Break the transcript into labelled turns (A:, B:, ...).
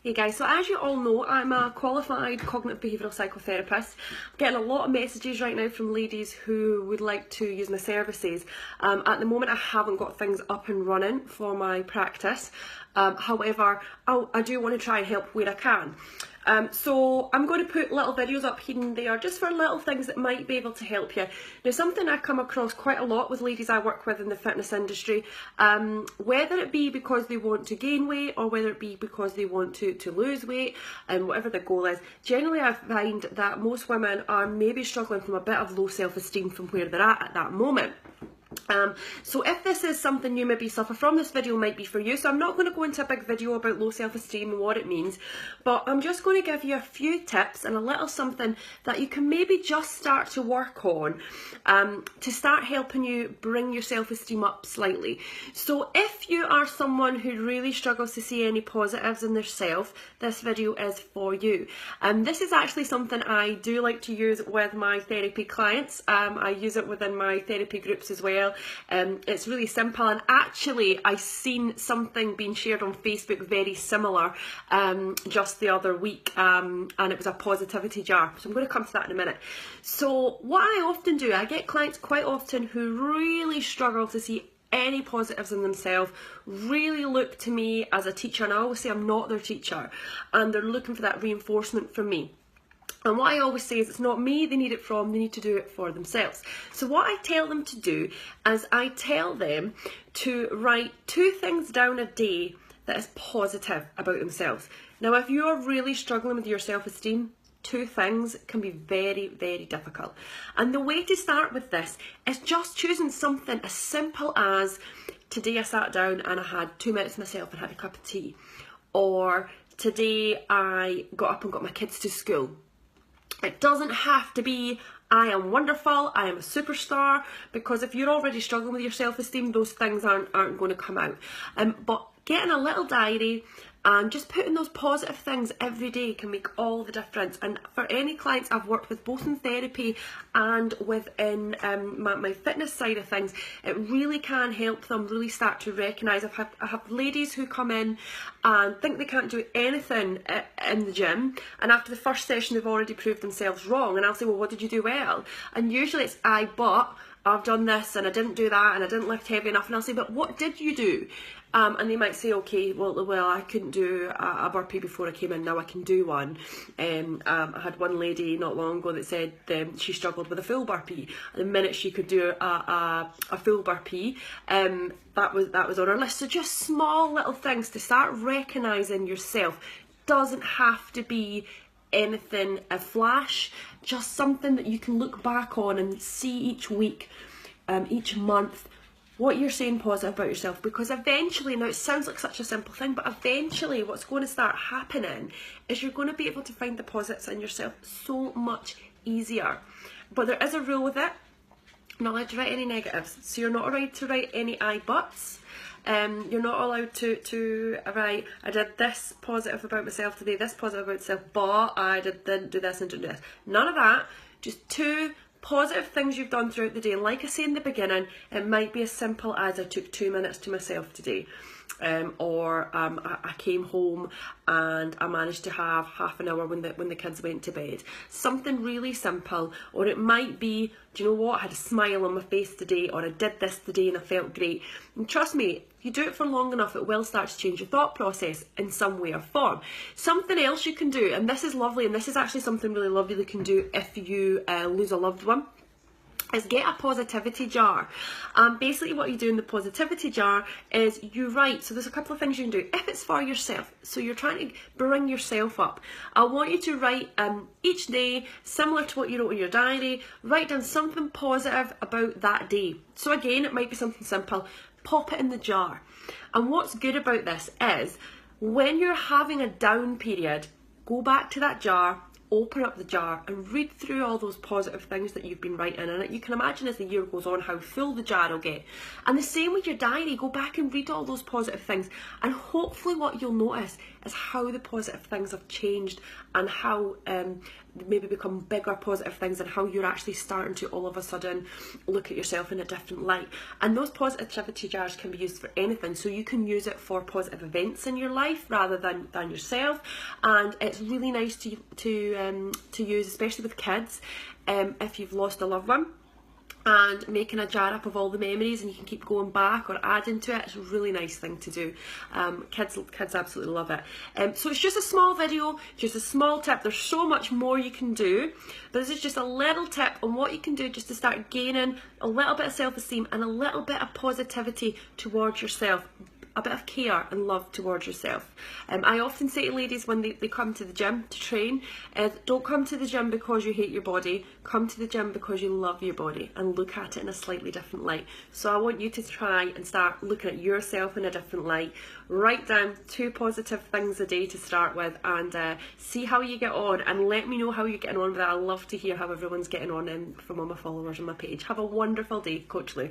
A: Hey guys, so as you all know, I'm a qualified cognitive behavioural psychotherapist. I'm getting a lot of messages right now from ladies who would like to use my services. At the moment I haven't got things up and running for my practice. However, I do want to try and help where I can. So I'm going to put little videos up here and there just for little things that might be able to help you. Now, something I come across quite a lot with ladies I work with in the fitness industry, whether it be because they want to gain weight or whether it be because they want to lose weight, and whatever the goal is, generally I find that most women are maybe struggling from a bit of low self-esteem from where they're at that moment. So if this is something you maybe suffer from, this video might be for you. So I'm not going to go into a big video about low self-esteem and what it means, but I'm just going to give you a few tips and a little something that you can maybe just start to work on to start helping you bring your self-esteem up slightly. So if you are someone who really struggles to see any positives in their self, this video is for you. This is actually something I do like to use with my therapy clients. I use it within my therapy groups as well. It's really simple, and actually I seen something being shared on Facebook very similar just the other week, and it was a positivity jar, so I'm going to come to that in a minute. So what I often do, I get clients quite often who really struggle to see any positives in themselves, really look to me as a teacher, and I always say I'm not their teacher, and they're looking for that reinforcement from me. And what I always say is it's not me they need it from, they need to do it for themselves. So what I tell them to do is I tell them to write 2 things down a day that is positive about themselves. Now, if you're really struggling with your self-esteem, 2 things can be very, very difficult. And the way to start with this is just choosing something as simple as, today I sat down and I had 2 minutes myself and had a cup of tea. Or today I got up and got my kids to school. It doesn't have to be, I am wonderful, I am a superstar, because if you're already struggling with your self-esteem, those things aren't going to come out. But getting a little diary and just putting those positive things every day can make all the difference. And for any clients I've worked with, both in therapy and within my fitness side of things, it really can help them really start to recognise. I have ladies who come in and think they can't do anything in the gym, and after the first session they've already proved themselves wrong, and I'll say, well, what did you do well? And usually it's, but I've done this and I didn't do that and I didn't lift heavy enough, and I'll say, but what did you do? And they might say, okay, well, I couldn't do a burpee before I came in, now I can do one. I had one lady not long ago that said she struggled with a full burpee. The minute she could do a full burpee, that was on her list. So just small little things to start recognising yourself. Doesn't have to be anything a flash, just something that you can look back on and see each week, each month, what you're saying positive about yourself. Because eventually, now it sounds like such a simple thing, but eventually what's going to start happening is you're going to be able to find the positives in yourself so much easier. But there is a rule with it. You're not allowed to write any negatives, so you're not allowed to write any I buts. You're not allowed to write, I did this positive about myself today, this positive about myself, but I didn't do this and didn't do this. None of that. Just 2 positive things you've done throughout the day. And like I say in the beginning, it might be as simple as I took 2 minutes to myself today. Or I came home and I managed to have half an hour when the kids went to bed. Something really simple. Or it might be, do you know what, I had a smile on my face today, or I did this today and I felt great. And trust me, if you do it for long enough, it will start to change your thought process in some way or form. Something else you can do, and this is lovely, and this is actually something really lovely you can do if you lose a loved one, is get a positivity jar. Basically what you do in the positivity jar is you write, so there's a couple of things you can do if it's for yourself, so you're trying to bring yourself up. I want you to write each day, similar to what you wrote in your diary, write down something positive about that day. So again, it might be something simple, pop it in the jar. And what's good about this is when you're having a down period, go back to that jar, open up the jar and read through all those positive things that you've been writing in it. You can imagine as the year goes on how full the jar will get. And the same with your diary, go back and read all those positive things, and hopefully what you'll notice is how the positive things have changed and how maybe become bigger positive things, and how you're actually starting to all of a sudden look at yourself in a different light. And those positivity jars can be used for anything, so you can use it for positive events in your life rather than yourself. And it's really nice to use, especially with kids, if you've lost a loved one, and making a jar up of all the memories, and you can keep going back or adding to it. It's a really nice thing to do. Kids absolutely love it. So it's just a small video, just a small tip. There's so much more you can do, but this is just a little tip on what you can do just to start gaining a little bit of self-esteem and a little bit of positivity towards yourself. A bit of care and love towards yourself. I often say to ladies when they come to the gym to train, don't come to the gym because you hate your body, come to the gym because you love your body and look at it in a slightly different light. So I want you to try and start looking at yourself in a different light. Write down 2 positive things a day to start with, and see how you get on, and let me know how you're getting on with it. I love to hear how everyone's getting on from all my followers on my page. Have a wonderful day. Coach Lou.